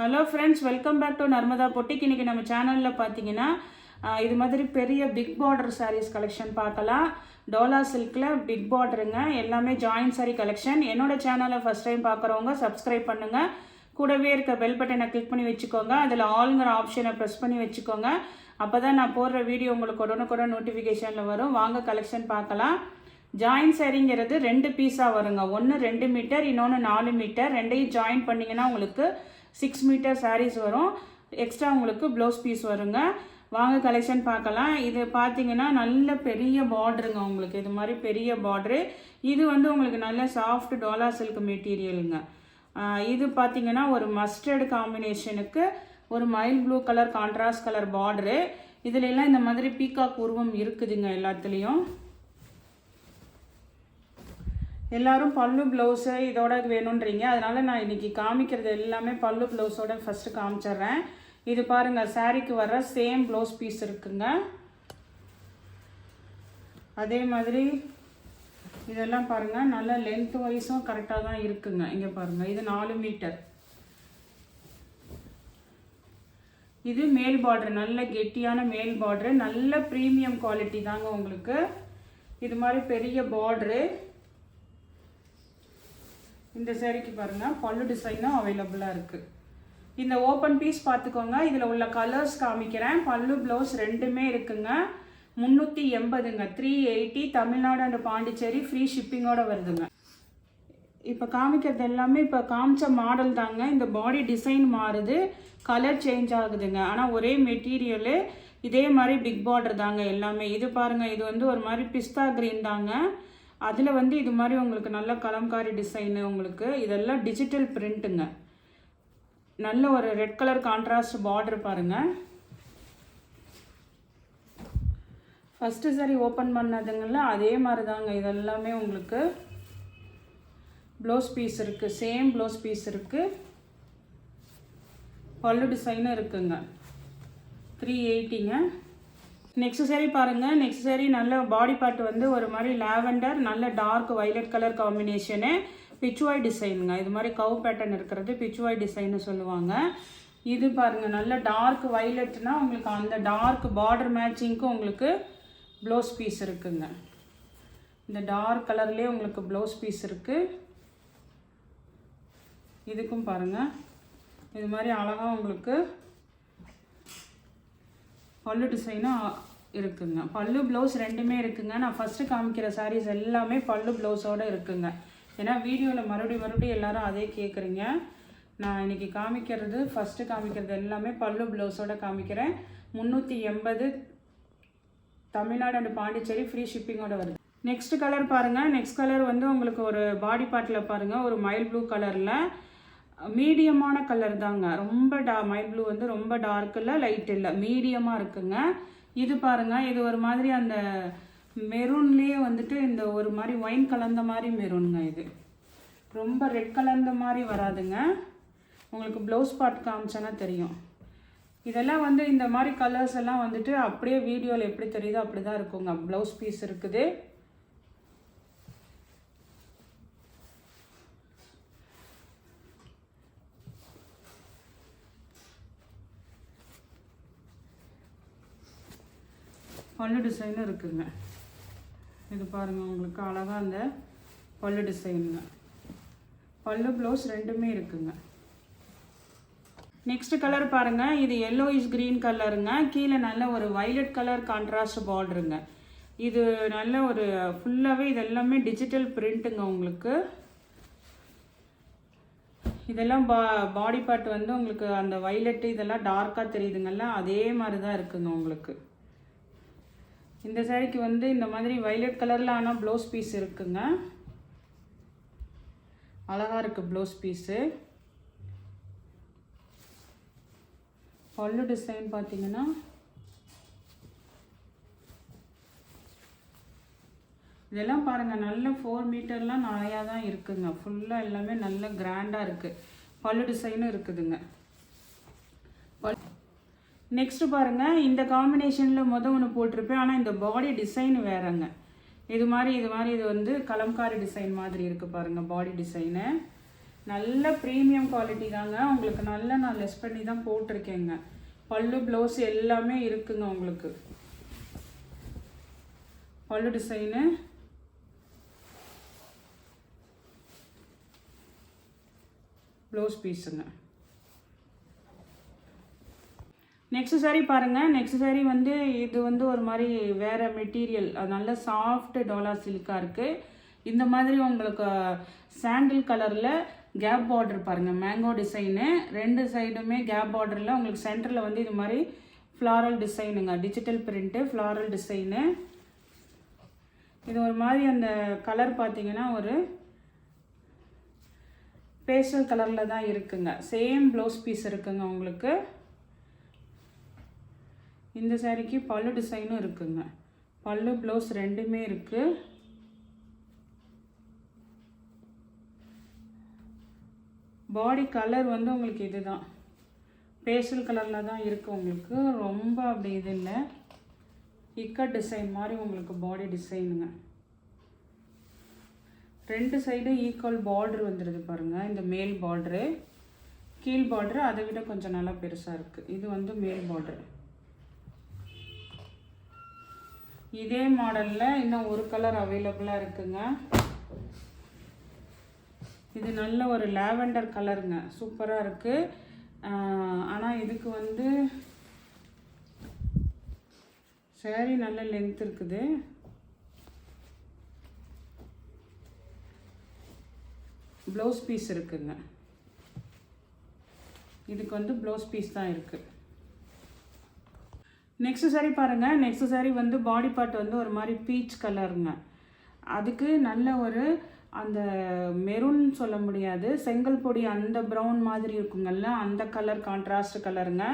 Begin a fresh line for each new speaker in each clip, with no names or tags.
Hello friends, welcome back to Narmada boutique. இன்றைக்கி நம்ம சேனலில் பார்த்தீங்கன்னா இது மாதிரி பெரிய பிக் பார்டர் சாரீஸ் கலெக்ஷன் பார்க்கலாம். டோலா சில்கில் பிக் பார்டருங்க, எல்லாமே ஜாயின்ட் சாரீ கலெக்ஷன். என்னோடய சேனலை ஃபஸ்ட் டைம் பார்க்குறவங்க சப்ஸ்கிரைப் பண்ணுங்கள். கூடவே இருக்க பெல் பட்டனை கிளிக் பண்ணி வச்சுக்கோங்க. அதில் ஆளுங்கிற ஆப்ஷனை ப்ரெஸ் பண்ணி வச்சுக்கோங்க. அப்போ தான் நான் போடுற வீடியோ உங்களுக்கு உடனுக்குடன் நோட்டிஃபிகேஷனில் வரும். வாங்க கலெக்ஷன் பார்க்கலாம். ஜாயின் சாரீங்கிறது 2 பீஸாக வருங்க. ஒன்று 2 மீட்டர், இன்னொன்று 4 மீட்டர். ரெண்டையும் ஜாயின் பண்ணிங்கன்னா உங்களுக்கு 6 மீட்டர் சாரீஸ் வரும். எக்ஸ்ட்ரா உங்களுக்கு ப்ளவுஸ் பீஸ் வருங்க. வாங்க கலெக்ஷன் பார்க்கலாம். இது பார்த்தீங்கன்னா நல்ல பெரிய பார்டருங்க. உங்களுக்கு இது மாதிரி பெரிய பார்டரு. இது வந்து உங்களுக்கு நல்ல சாஃப்ட் டோலா சில்க் மெட்டீரியலுங்க. இது பார்த்தீங்கன்னா ஒரு மஸ்டர்டு காம்பினேஷனுக்கு ஒரு mile blue colour contrast colour border. இதுல எல்லாம் இந்த மாதிரி பீகாக் உருவம் இருக்குதுங்க. எல்லாத்துலேயும் எல்லாரும் பல்லு ப்ளவுஸு இதோட வேணுன்றீங்க. அதனால் நான் இன்றைக்கி காமிக்கிறது எல்லாமே பல்லு ப்ளவுஸோட ஃபஸ்ட்டு காமிச்சிட்றேன். இது பாருங்கள், சாரீக்கு வர்ற சேம் ப்ளவுஸ் பீஸ் இருக்குங்க. அதே மாதிரி இதெல்லாம் பாருங்கள், நல்ல லென்த் வைஸும் கரெக்டாக தான் இருக்குங்க. இங்கே பாருங்கள், இது 4 மீட்டர். இது மேல் பார்டர், நல்ல கெட்டியான மேல் பார்டரு, நல்ல ப்ரீமியம் குவாலிட்டி தாங்க உங்களுக்கு. இது மாதிரி பெரிய பார்டரு. இந்த சாரிக்கு பாருங்கள், பல்லு டிசைனும் அவைலபிளாக இருக்குது. இந்த ஓப்பன் பீஸ் பார்த்துக்கோங்க. இதில் உள்ள கலர்ஸ் காமிக்கிறேன். பல்லு ப்ளவுஸ் ரெண்டுமே இருக்குங்க. 380ங்க, 380. தமிழ்நாடு அண்ட் பாண்டிச்சேரி ஃப்ரீ ஷிப்பிங்கோடு வருதுங்க. இப்போ காமிக்கிறது எல்லாமே இப்போ காமிச்ச மாடல் தாங்க. இந்த பாடி டிசைன் மாறுது, கலர் சேஞ்ச் ஆகுதுங்க. ஆனால் ஒரே மெட்டீரியலு, இதே மாதிரி பிக் பார்டர் தாங்க எல்லாமே. இது பாருங்கள், இது வந்து ஒரு மாதிரி பிஸ்தா க்ரீன் தாங்க. அதில் வந்து இது மாதிரி உங்களுக்கு நல்ல கலம்காரி டிசைனு. உங்களுக்கு இதெல்லாம் டிஜிட்டல் பிரிண்ட்டுங்க. நல்ல ஒரு ரெட் கலர் கான்ட்ராஸ்ட் பார்டர் பாருங்கள். ஃபஸ்ட்டு சாரி ஓப்பன் பண்ணதுங்கள அதே மாதிரி தாங்க. இதெல்லாமே உங்களுக்கு ப்ளவுஸ் பீஸ் இருக்குது, சேம் ப்ளவுஸ் பீஸ் இருக்குது. பல்லு டிசைனும் இருக்குங்க. 380ங்க. நெக்ஸ்ட் சாரி பாருங்கள். நெக்ஸ்ட் சாரி நல்ல பாடி பார்ட் வந்து ஒரு மாதிரி லாவெண்டர், நல்ல dark violet colour combination, Pichwai டிசைனுங்க. இது மாதிரி கவ் பேட்டர்ன் இருக்கிறது பிச்சுவாய் டிசைன்னு சொல்லுவாங்க. இது பாருங்கள், நல்ல டார்க் வைலட்னா உங்களுக்கு அந்த டார்க் பார்டர் மேட்சிங்க்கு உங்களுக்கு ப்ளவுஸ் பீஸ் இருக்குங்க. இந்த டார்க் கலர்லேயே உங்களுக்கு ப்ளவுஸ் பீஸ் இருக்குது. இதுக்கும் பாருங்கள், இது மாதிரி அழகாக உங்களுக்கு பல்லு டிசைனும் இருக்குங்க. பல்லு ப்ளவுஸ் ரெண்டுமே இருக்குங்க. நான் ஃபஸ்ட்டு காமிக்கிற சாரீஸ் எல்லாமே பல்லு ப்ளவுஸோடு இருக்குங்க. ஏன்னா வீடியோவில் மறுபடியும் எல்லாரும் அதே கேட்குறீங்க. நான் இன்றைக்கி காமிக்கிறது ஃபஸ்ட்டு காமிக்கிறது எல்லாமே பல்லு ப்ளவுஸோடு காமிக்கிறேன். 380 தமிழ்நாடு அண்ட் பாண்டிச்சேரி ஃப்ரீ ஷிப்பிங்கோட வருது. நெக்ஸ்ட் கலர் பாருங்கள். நெக்ஸ்ட் கலர் வந்து உங்களுக்கு ஒரு பாடி பார்ட்டில் பாருங்கள், ஒரு மைல் ப்ளூ கலரில் மீடியமான கலர் தாங்க. ரொம்ப மைல் ப்ளூ வந்து ரொம்ப டார்க் இல்லை, லைட் இல்லை, மீடியமாக இருக்குங்க. இது பாருங்கள், இது ஒரு மாதிரி அந்த மெரூன்லேயே வந்துட்டு இந்த ஒரு மாதிரி ஒயின் கலந்த மாதிரி மெரூனுங்க. இது ரொம்ப ரெட் கலந்த மாதிரி வராதுங்க. உங்களுக்கு ப்ளவுஸ் பார்ட் காமிச்சோன்னா தெரியும். இதெல்லாம் வந்து இந்த மாதிரி கலர்ஸ் எல்லாம் வந்துட்டு அப்படியே வீடியோவில் எப்படி தெரியுதோ அப்படி தான் இருக்குங்க. ப்ளவுஸ் பீஸ் இருக்குது. பல்லு டிசைனும் இருக்குங்க. இது பாருங்கள், உங்களுக்கு அழகாக அந்த பல்லு டிசைனுங்க. பல்லு ப்ளவுஸ் ரெண்டுமே இருக்குங்க. நெக்ஸ்ட் கலர் பாருங்கள். இது எல்லோயிஷ் க்ரீன் கலருங்க. கீழே நல்ல ஒரு வைலட் கலர் கான்ட்ராஸ்ட் பார்டருங்க. இது நல்ல ஒரு ஃபுல்லாகவே இது எல்லாமே டிஜிட்டல் பிரிண்ட்டுங்க. உங்களுக்கு இதெல்லாம் பாடி பார்ட் வந்து உங்களுக்கு அந்த வைலட்டு இதெல்லாம் டார்க்காக தெரியுதுங்கல்ல, அதே மாதிரி தான் இருக்குங்க உங்களுக்கு. இந்த சாரிக்கு வந்து இந்த மாதிரி வைலட் கலரில் ஆனால் ப்ளவுஸ் பீஸ் இருக்குங்க. அழகாக இருக்குது ப்ளவுஸ் பீஸு. பல்லு டிசைன் பார்த்தீங்கன்னா இதெல்லாம் பாருங்கள், நல்ல 4 மீட்டர்லாம் நிறையா தான் இருக்குங்க. ஃபுல்லாக எல்லாமே நல்ல கிராண்டாக இருக்குது. பல்லு டிசைனும் இருக்குதுங்க. நெக்ஸ்ட்டு பாருங்கள், இந்த காம்பினேஷனில் ஒன்று போட்டிருப்பேன். ஆனால் இந்த பாடி டிசைன் வேறுங்க. இது மாதிரி இது வந்து கலம்காரி டிசைன் மாதிரி இருக்குது பாருங்கள் பாடி டிசைனு. நல்ல ப்ரீமியம் குவாலிட்டி தாங்க. உங்களுக்கு நல்ல நான் லெஸ் பண்ணி தான் போட்டிருக்கேங்க. பல்லு ப்ளவுஸ் எல்லாமே இருக்குங்க. உங்களுக்கு பல்லு டிசைனு, ப்ளவுஸ் பீஸுங்க. நெக்ஸ்ட் சாரீ பாருங்கள். நெக்ஸ்ட் சாரீ வந்து இது வந்து ஒரு மாதிரி வேறு மெட்டீரியல், அது நல்ல சாஃப்ட் டோலா சில்காக இருக்குது. இந்த மாதிரி உங்களுக்கு சாண்டில் கலரில் கேப் பார்டர் பாருங்கள், மேங்கோ டிசைனு. 2 சைடுமே கேப் பார்டரில் உங்களுக்கு சென்டரில் வந்து இது மாதிரி ஃப்ளாரல் டிசைனுங்க, டிஜிட்டல் பிரிண்ட்டு ஃப்ளாரல் டிசைனு. இது ஒரு மாதிரி அந்த கலர் பார்த்தீங்கன்னா ஒரு பேஸ்டல் கலரில் தான் இருக்குங்க. சேம் ப்ளவுஸ் பீஸ் இருக்குங்க உங்களுக்கு. இந்த சாரிக்கு பல்லு டிசைனும் இருக்குங்க. பல்லு ப்ளவுஸ் ரெண்டுமே இருக்குது. பாடி கலர் வந்து உங்களுக்கு இதுதான், பேஸ்டல் கலரில் தான் இருக்குது உங்களுக்கு. ரொம்ப அப்படி இது இல்லை, இக்கட் டிசைன் மாதிரி உங்களுக்கு பாடி டிசைனுங்க. 2 சைடும் ஈக்குவல் பார்டர் வந்துடுது பாருங்கள். இந்த மேல் பார்டரு, கீழ் பார்டரு அதை விட கொஞ்சம் நல்லா பெருசாக இருக்குது. இது வந்து மேல் பார்டரு. இதே மாடலில் இன்னும் ஒரு கலர் அவைலபிளாக இருக்குங்க. இது நல்ல ஒரு லாவெண்டர் கலருங்க, சூப்பராக இருக்குது. ஆனால் இதுக்கு வந்து சாரி நல்ல லென்த் இருக்குது. ப்ளவுஸ் பீஸ் இருக்குங்க. இதுக்கு வந்து ப்ளவுஸ் பீஸ் தான் இருக்குது. நெக்ஸ்ட் சாரீ பாருங்கள். நெக்ஸ்ட் சாரீ வந்து பாடி பார்ட் வந்து ஒரு மாதிரி பீச் கலருங்க. அதுக்கு நல்ல ஒரு அந்த மெரூன் சொல்ல முடியாது, செங்கல் பொடி அந்த ப்ரௌன் மாதிரி இருக்குங்கல்ல, அந்த கலர் கான்ட்ராஸ்ட் கலருங்க.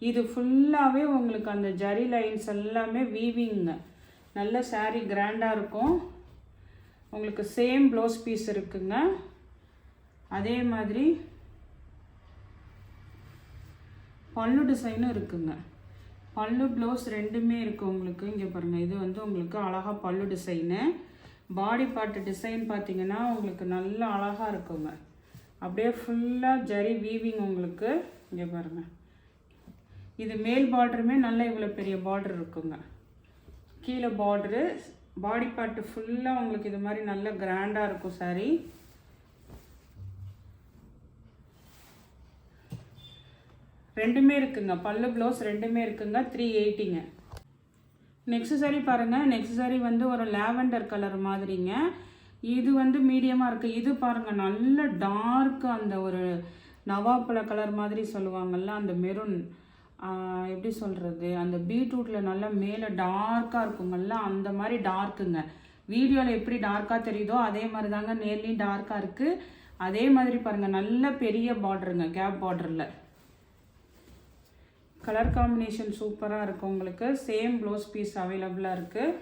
இது ஃபுல்லாகவே உங்களுக்கு அந்த ஜரி லைன்ஸ் எல்லாமே வீவிங்க. நல்ல சாரீ கிராண்டாக இருக்கும். உங்களுக்கு சேம் ப்ளவுஸ் பீஸ் இருக்குங்க. அதே மாதிரி பல்லு டிசைனும் இருக்குங்க. பல்லு ப்ளவுஸ் ரெண்டுமே இருக்குது உங்களுக்கு. இங்கே பாருங்கள், இது வந்து உங்களுக்கு அழகாக பல்லு டிசைனு. பாடி பார்ட் டிசைன் பார்த்தீங்கன்னா உங்களுக்கு நல்லா அழகாக இருக்குங்க. அப்படியே ஃபுல்லாக ஜரி வீவிங் உங்களுக்கு. இங்கே பாருங்கள், இது மேல் பார்டருமே நல்ல இவ்வளோ பெரிய பார்டர் இருக்குங்க. கீழே பார்டரு, பாடி பார்ட்டு ஃபுல்லாக உங்களுக்கு இது மாதிரி நல்ல கிராண்டாக இருக்கும் சாரீ. ரெண்டுமே இருக்குங்க, பல்லு ப்ளவுஸ் ரெண்டுமே இருக்குங்க. 380ங்க. நெக்ஸ்ட் சாரீ பாருங்கள். நெக்ஸ்ட் சாரீ வந்து ஒரு லாவெண்டர் கலர் மாதிரிங்க. இது வந்து மீடியமாக இருக்குது. இது பாருங்கள், நல்ல டார்க்கு அந்த ஒரு நவாப்பழ கலர் மாதிரி சொல்லுவாங்கள்ல, அந்த மெரூன், எப்படி சொல்கிறது, அந்த பீட்ரூட்டில் நல்லா மேலே டார்க்காக இருக்குங்கள்ல, அந்த மாதிரி டார்க்குங்க. வீடியோவில் எப்படி டார்க்காக தெரியுதோ அதே மாதிரி தாங்க நேர்லேயும் டார்க்காக இருக்குது. அதே மாதிரி பாருங்கள், நல்ல பெரிய பார்டருங்க, கேப் பார்டரில். கலர் காம்பினேஷன் சூப்பராக இருக்கும் உங்களுக்கு. சேம் ப்ளவுஸ் பீஸ் அவைலபிளாக இருக்குது.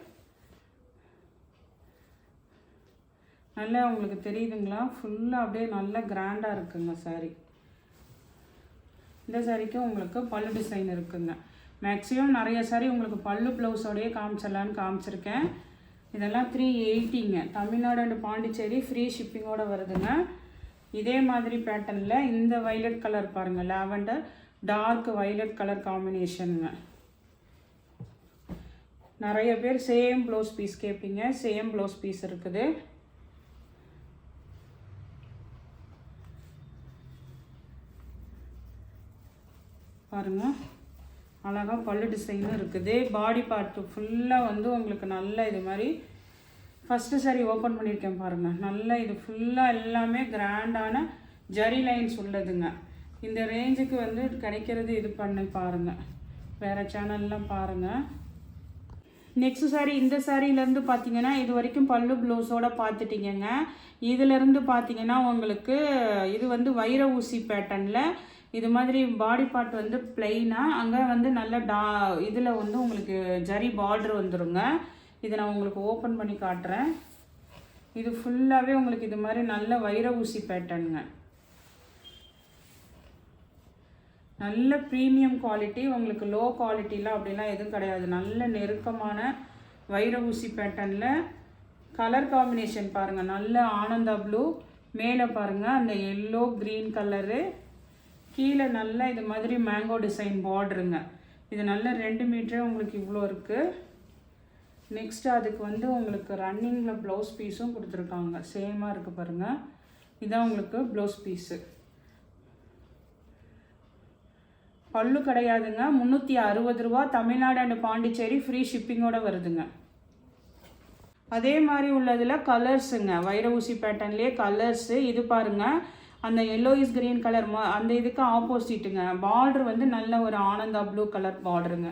நல்லா உங்களுக்கு தெரியுதுங்களா, ஃபுல்லாக அப்படியே நல்லா கிராண்டாக இருக்குங்க சாரீ. இந்த சாரீக்கும் உங்களுக்கு பல்லு டிசைன் இருக்குங்க. மேக்ஸிமம் நிறைய சாரீ உங்களுக்கு பல்லு ப்ளவுஸோடையே காமிச்சிடலான்னு காமிச்சிருக்கேன். இதெல்லாம் 380ங்க. தமிழ்நாடு அண்ட் பாண்டிச்சேரி ஃப்ரீ ஷிப்பிங்கோடு வருதுங்க. இதே மாதிரி பேட்டர்னில் இந்த வைலட் கலர் பாருங்கள், லாவெண்டர் டார்க் வைலட் கலர் காம்பினேஷனுங்க. நிறைய பேர் சேம் ப்ளவுஸ் பீஸ் கேட்பீங்க. சேம் ப்ளவுஸ் பீஸ் இருக்குது. பாருங்கள், அழகாக பல்லு டிசைனும் இருக்குது. பாடி பார்ட்டு ஃபுல்லாக வந்து உங்களுக்கு நல்ல இது மாதிரி ஃபஸ்ட்டு சாரீ ஓப்பன் பண்ணியிருக்கேன் பாருங்கள். நல்லா இது ஃபுல்லாக எல்லாமே கிராண்டான ஜரி லைன்ஸ் உள்ளதுங்க. இந்த ரேஞ்சுக்கு வந்து கிடைக்கிறது இது பண்ணி பாருங்கள், வேறு சேனல்லாம் பாருங்கள். நெக்ஸ்ட் சாரீ, இந்த சாரீலேருந்து பார்த்தீங்கன்னா இது வரைக்கும் பல்லு ப்ளவுஸோடு பார்த்துட்டிங்கங்க. இதிலேருந்து பார்த்தீங்கன்னா உங்களுக்கு இது வந்து வைர ஊசி பேட்டர்னில் இது மாதிரி பாடி பார்ட் வந்து பிளெயினாக, அங்கே வந்து நல்ல இதில் வந்து உங்களுக்கு ஜரி பார்டர் வந்துடுங்க. இதை நான் உங்களுக்கு ஓப்பன் பண்ணி காட்டுறேன். இது ஃபுல்லாகவே உங்களுக்கு இது மாதிரி நல்ல வைர ஊசி பேட்டர்னுங்க. நல்ல ப்ரீமியம் குவாலிட்டி, உங்களுக்கு லோ குவாலிட்டிலாம் அப்படிலாம் எதுவும் கிடையாது. நல்ல நெருக்கமான வைர ஊசி பேட்டர்னில் கலர் காம்பினேஷன் பாருங்கள். நல்ல ஆனந்தா ப்ளூ, மேலே பாருங்கள் அந்த எல்லோ க்ரீன் கலரு, கீழே நல்லா இது மாதிரி மேங்கோ டிசைன் பார்டருங்க. இது நல்லா 2 மீட்டரே உங்களுக்கு இவ்வளோ இருக்குது. நெக்ஸ்ட்டு அதுக்கு வந்து உங்களுக்கு ரன்னிங்கில் ப்ளவுஸ் பீஸும் கொடுத்துருக்காங்க. சேமாக இருக்குது பாருங்கள். இதான் உங்களுக்கு ப்ளவுஸ் பீஸு. பல்லு கிடையாதுங்க. 360 ரூபா. தமிழ்நாடு அண்ட் பாண்டிச்சேரி ஃப்ரீ ஷிப்பிங்கோடு வருதுங்க. அதே மாதிரி உள்ளதில் கலர்ஸுங்க, வைர ஊசி பேட்டர்ன்லேயே கலர்ஸு. இது பாருங்கள் அந்த எல்லோயிஸ் க்ரீன் கலர் அந்த இதுக்கு ஆப்போசிட்டுங்க. பார்டர் வந்து நல்ல ஒரு ஆனந்தா ப்ளூ கலர் பார்டருங்க.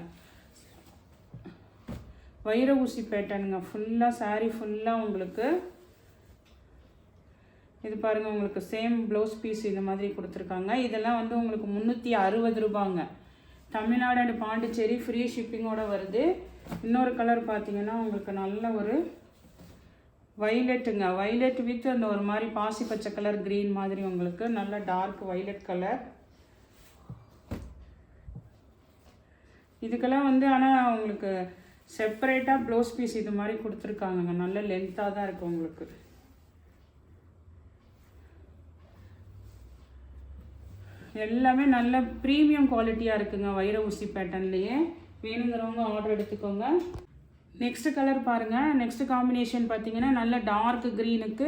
வைர ஊசி பேட்டர்னுங்க. ஃபுல்லாக சாரீ ஃபுல்லாக உங்களுக்கு இது பாருங்கள் உங்களுக்கு சேம் ப்ளவுஸ் பீஸ் இந்த மாதிரி கொடுத்துருக்காங்க. இதெல்லாம் வந்து உங்களுக்கு 360 ரூபாங்க. தமிழ்நாடு அண்ட் பாண்டிச்சேரி ஃப்ரீ ஷிப்பிங்கோடு வருது. இன்னொரு கலர் பார்த்தீங்கன்னா உங்களுக்கு நல்ல ஒரு வைலட்டுங்க. வைலட் வித் அந்த ஒரு மாதிரி பாசி பச்சை கலர் க்ரீன் மாதிரி உங்களுக்கு நல்ல டார்க் வைலட் கலர். இதுக்கெல்லாம் வந்து ஆனால் உங்களுக்கு செப்பரேட்டாக ப்ளவுஸ் பீஸ் இது மாதிரி கொடுத்துருக்காங்கங்க. நல்ல லென்த்தாக தான் இருக்குது உங்களுக்கு. எல்லாமே நல்ல ப்ரீமியம் குவாலிட்டியாக இருக்குங்க. வைர ஊசி பேட்டர்ன்லேயே வேணுங்கிறவங்க ஆர்டர் எடுத்துக்கோங்க. நெக்ஸ்ட் கலர் பாருங்கள். நெக்ஸ்ட் காம்பினேஷன் பார்த்தீங்கன்னா நல்ல டார்க் க்ரீனுக்கு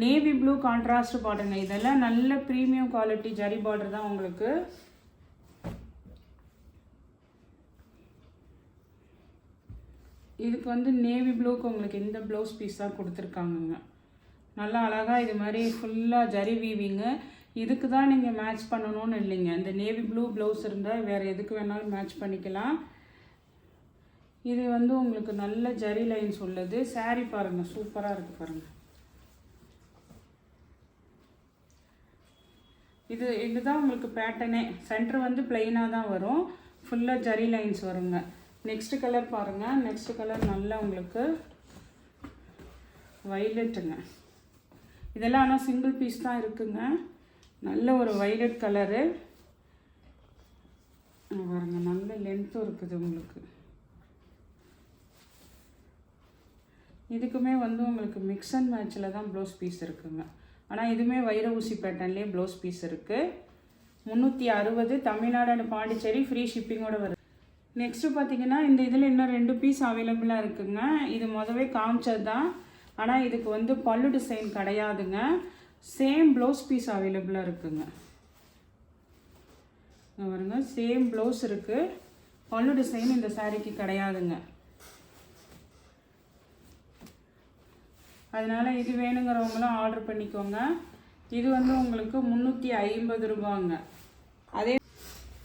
நேவி ப்ளூ கான்ட்ராஸ்ட் பார்டருங்க. இதெல்லாம் நல்ல ப்ரீமியம் குவாலிட்டி ஜரி பார்டர் தான் உங்களுக்கு. இதுக்கு வந்து நேவி ப்ளூக்கு உங்களுக்கு இந்த ப்ளவுஸ் பீஸ் தான் கொடுத்துருக்காங்கங்க. நல்லா அழகாக இது மாதிரி ஃபுல்லாக ஜரி வீவிங்கு. இதுக்கு தான் நீங்கள் மேட்ச் பண்ணணும்னு இல்லைங்க. இந்த நேவி ப்ளூ ப்ளவுஸ் இருந்தால் வேறு எதுக்கு வேணாலும் மேட்ச் பண்ணிக்கலாம். இது வந்து உங்களுக்கு நல்ல ஜரி லைன்ஸ் உள்ளது. சாரீ பாருங்கள் சூப்பராக இருக்குது பாருங்கள். இதுதான் உங்களுக்கு பேட்டர்னே. சென்டர் வந்து பிளெயினாக தான் வரும். ஃபுல்லாக ஜரி லைன்ஸ் வருங்க. நெக்ஸ்ட் கலர் பாருங்கள். நெக்ஸ்ட் கலர் நல்லா உங்களுக்கு வைலட்டுங்க. இதெல்லாம் ஆனால் சிங்கிள் பீஸ் தான் இருக்குங்க. நல்ல ஒரு வைலட் கலரு பாருங்க. நல்ல லென்த்தும் இருக்குது உங்களுக்கு. இதுக்குமே வந்து உங்களுக்கு மிக்ஸ் அண்ட் மேட்சில் தான் ப்ளவுஸ் பீஸ் இருக்குங்க. ஆனால் இதுவுமே வைர ஊசி பேட்டர்ன்லேயே ப்ளவுஸ் பீஸ் இருக்குது. 360 தமிழ்நாடு அண்ட் பாண்டிச்சேரி ஃப்ரீ ஷிப்பிங்கோடு வருது. நெக்ஸ்ட்டு பார்த்தீங்கன்னா இந்த இதில் இன்னும் 2 பீஸ் அவைலபிளாக இருக்குங்க. இது முதவே காமிச்சது தான். ஆனால் இதுக்கு வந்து பல்லு டிசைன் கிடையாதுங்க. சேம் ப்ளவுஸ் பீஸ் அவைலபிளாக இருக்குங்க. பாருங்க சேம் ப்ளவுஸ் இருக்குது. பல்லு டிசைன் இந்த சாரீக்கு கிடையாதுங்க. அதனால் இது வேணுங்கிறவங்களும் ஆர்டர் பண்ணிக்கோங்க. இது வந்து உங்களுக்கு 350 ரூபாங்க. அதே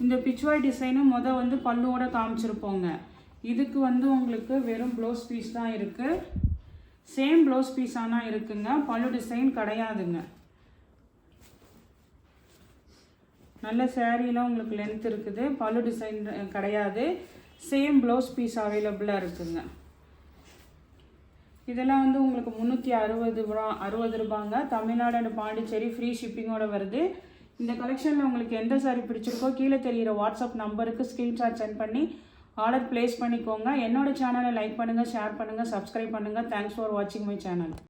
இந்த பிச்வாய் டிசைனும் வந்து பல்லுவோட காமிச்சிருப்போங்க. இதுக்கு வந்து உங்களுக்கு வெறும் ப்ளவுஸ் பீஸ் தான் இருக்குது. சேம் ப்ளவுஸ் பீஸ் ஆனால் இருக்குங்க. பல்லு டிசைன் கிடையாதுங்க. நல்ல சேரீலாம் உங்களுக்கு லென்த் இருக்குது. பல்லு டிசைன் கிடையாது. சேம் ப்ளவுஸ் பீஸ் அவைலபிளாக இருக்குங்க. இதெல்லாம் வந்து உங்களுக்கு 360 ரூபாங்க. தமிழ்நாடு அண்ட் பாண்டிச்சேரி ஃப்ரீ ஷிப்பிங்கோடு வருது. இந்த கலெக்ஷனில் உங்களுக்கு எந்த சாரீ பிடிச்சிருக்கோ கீழே தெரிகிற வாட்ஸ்அப் நம்பருக்கு ஸ்க்ரீன்ஷாட் சென்ட் பண்ணி ஆர்டர் ப்ளேஸ் பண்ணிக்கோங்க. என்னோட சேனலை லைக் பண்ணுங்கள், ஷேர் பண்ணுங்கள், சப்ஸ்கிரைப் பண்ணுங்கள். தேங்க்ஸ் ஃபார் வாட்சிங் மை சேனல்.